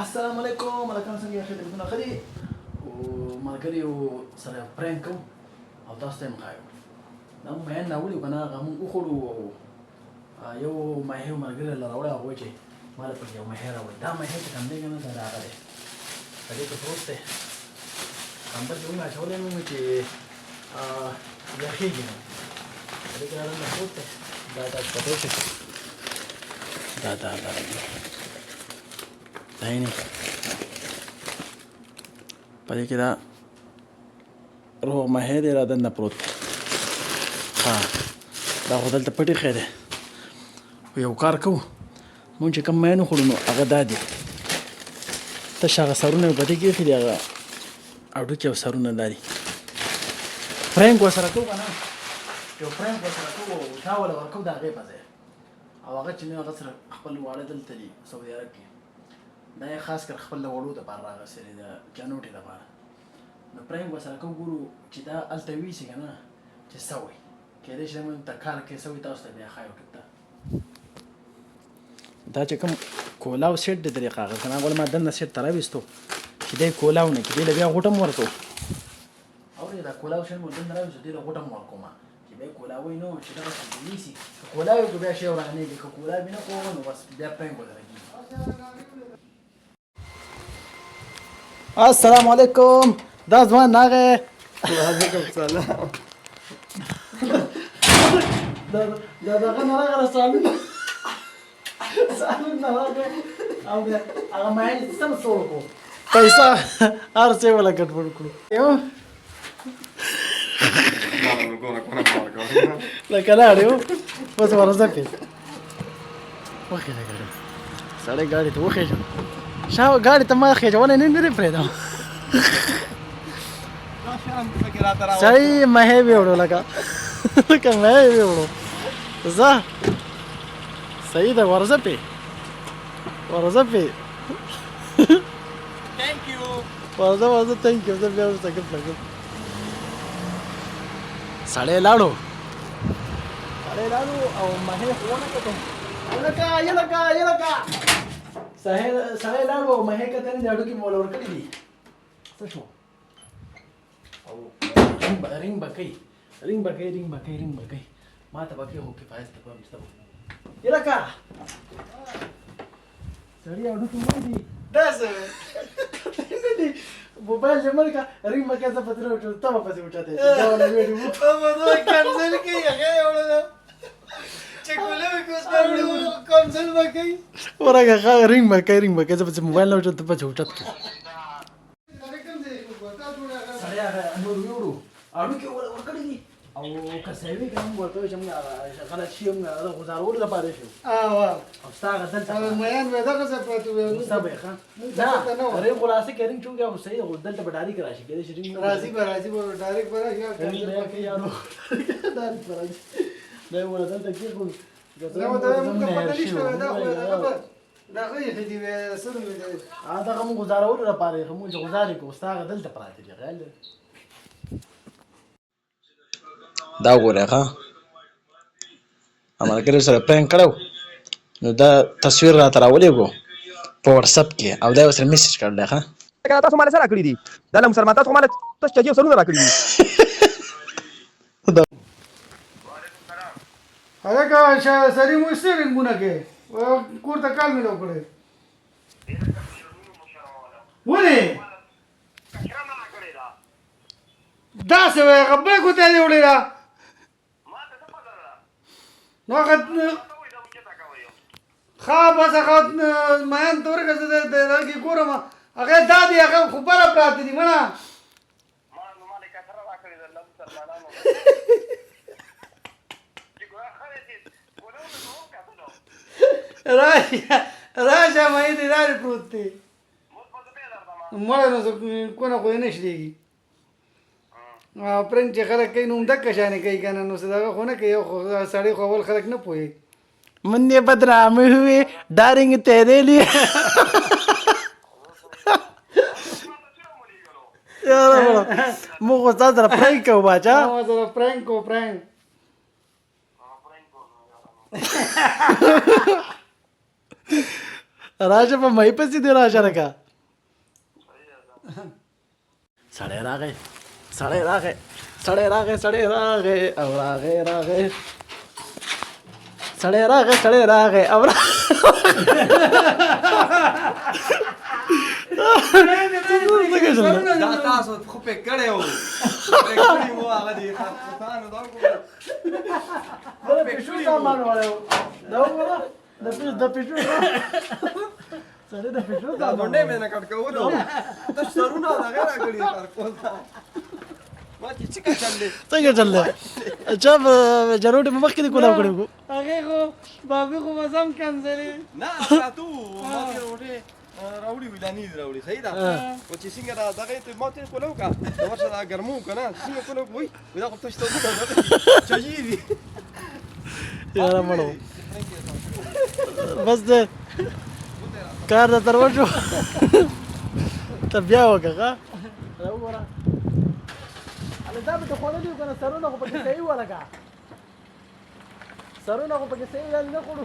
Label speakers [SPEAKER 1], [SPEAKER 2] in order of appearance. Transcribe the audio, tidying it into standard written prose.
[SPEAKER 1] السلام علیکم ملکان څنګه یې خدای دې خدای او ملګری او سره پرانک او تاسو ته مخایو نو مې نه ولي کنه غو خورو یو ما هیو ملګری لراوړا هو چې مال په یو مهره و دا مهره چې کوم دی کنه دا راغلی دې په پروسته هم په یو ما شولې مې چې یا کېږي نو دې کې راځم پروسته دا پټو شي دا داینه پدې کې دا روغ مهې دی را دننه پروت ها دا خو دلته پټې خیره یو کار کوو مونږ چې کوم مې نه خورو نو هغه دا دی تش هغه سرونه په دې کې ایښي دي هغه هډوکي او سرونه دا دي فرینک ورسره کوو که نه یو فرینک ورسره کوو او تا وله ورکوو د هغې په ځای او هغه چې نه هغه سره خپل واړه دلته دي سعودي عرب کې دا یې خاص کر خپل د وړو دپاره راغوښتلی د جانوټې دپاره نو پرنګ ورسره کوو ګورو چې دا هلته ویسي که نه چې څه وایي کیدای شي موږ ته کار کې څه وایي تاسو ته بیا ښایو ټیک ده دا چې کوم کولاو سیټ دی درې کاغذ که نه هغه ما دننه سیټ ته راویستو چې دی کولاو نه چې دی له بیا غوټه م ورکړو اورې دا کولاو سیټ مو دننه راویستو دی له غوټه م ورکوم چې بیا کولاوی نه چې دغسې نیسي که کولاوي که بیا شی ورانېږي که کولاوي نه کوو نو بس بیا پرنګ ورسره کېږي السلام علیکم دا ځوان ناغه
[SPEAKER 2] وعلیکم السلام
[SPEAKER 1] دا دغه نه راغله سالون نه راغله او هغه مایل سم څه وکړو پیسه هر څه ولا کټ ورکړو یو لکه لاړ یو بس ورځه پې وخې دا ګاډي سړی ګاډي ته وخېژم شاو ګاډي ته ما خېژولی نه لرې پرېږدم سړی مهې ویوړو لکه مهې ویوړو ځه صحیح ده ورځه پې ورځه تھینک یو زه بیا ورته ګپ لګم سړی لاړو او مهې خو ونه کتم یلکه سړی لاړو او مهې کتنې د هډوکي مو له ورکړي دي څه شو او رینګ به کوي ما ته به کوي خو کفایت ته به مشته یلکه سړي هډوکي مړ دي داسې نه دي موبایل چې مړ کړه رینګ به کوي زه په ترې وچو ته به پسې وچاتی ډول ویډیو
[SPEAKER 2] کنسل کوي هغه وړه چې کولاوي که اوس کړو کنسل به کوي
[SPEAKER 1] ورګه رینګ به کوي زه پسې موبایل نه وچو ته پسې وچت کړي سړی هغه نور ویوړو هډوکي ورکړي دي او که څه وي که موږ ورته وایو چې موږ غلط شي موږ د غوځارولو لپاره شو او ستا هغه دلته
[SPEAKER 2] میان به دغسې پراته وي
[SPEAKER 1] ستا به یې ښه رینګ خو راسي که رینګ چونکې خو صحیح خو دلته به ډارېک راشي کېدای شي رینګ
[SPEAKER 2] راځي به ډایرکټ به راشي
[SPEAKER 1] رینګ به کوي یارو ډارېک به راشي دا یې ونه دلته کېښود
[SPEAKER 2] دا به ته موږ ته پته نه شته دا خو دغه ایښي دي څه نومې دی
[SPEAKER 1] دغه موږ غوځارولو لپاره یې موږ چې غوځارې کړو ستا هغه دلته پراته دي خیال دی دا وګورئ ښه ملګري سره پرینک کړی نو دا تصویر راته راولېږو په وټساپ کې او دا یې ورسره میسج کړلی ښه
[SPEAKER 3] تاسو مال څه راکړي دي دا له مسلمان تاسو مال تاسو چجیو سرونه راکړي دي
[SPEAKER 2] هلکه سړي مو څه رنګونه کوي کور ته کال مې وکړی ولې داسې وایي هغه بله ګوته دې وړې ده نو هغه ښه بس هغه میان ته ورکړه زه د هغې ګورم هغې دا دي هغه خو بله پراته دي مړه راشه مې دې لارې پروت دی مړه نو کونه خو یې نه شلېږي پرنګ چې خلک کوي نو همدقه شانې کوي که نه نو څه دغه خو نه کوي خو سړی خو اول خلک نه پوهېږي
[SPEAKER 1] من ये बदनामी हुए डारेंगे तेरे लिए مو خو تا سره پرینک کوو باچا
[SPEAKER 2] ما سره پرینک
[SPEAKER 1] راشه په مې پسې دی راشه لکه سړی راغی او راغی سړی راغی او
[SPEAKER 2] دا تاسو خو په کړه و په کړي مو هغه دي خاطرانو دا کوله
[SPEAKER 1] بل پښو سامان والو دا وګوره د پښو سره د پښو
[SPEAKER 2] دا باندې مې نه کټ کوو ته سرونه دا غیر کړی کار کول ما چې
[SPEAKER 1] څنګه چل دی اچھا جروټ په مخ کې کولاو کړو
[SPEAKER 2] هغه خو بابي خو مزم کنځلې نه تاسو ما دې وروټه راوړي ولانی راوړي صحیح ده او چې څنګه دا دغه ته ماته کولاو کا دا ورشه دا ګرمو کنه څنګه کولاو وای دا خو تاسو ته چایي دي
[SPEAKER 1] یاره مړو بس دې کار د تروجو ته بیا وکړه راوړه دا به ته خوړلي وو که نه سرونه خو پکې صحیح ولګه سرونه خو پکې صحیح نه خوړو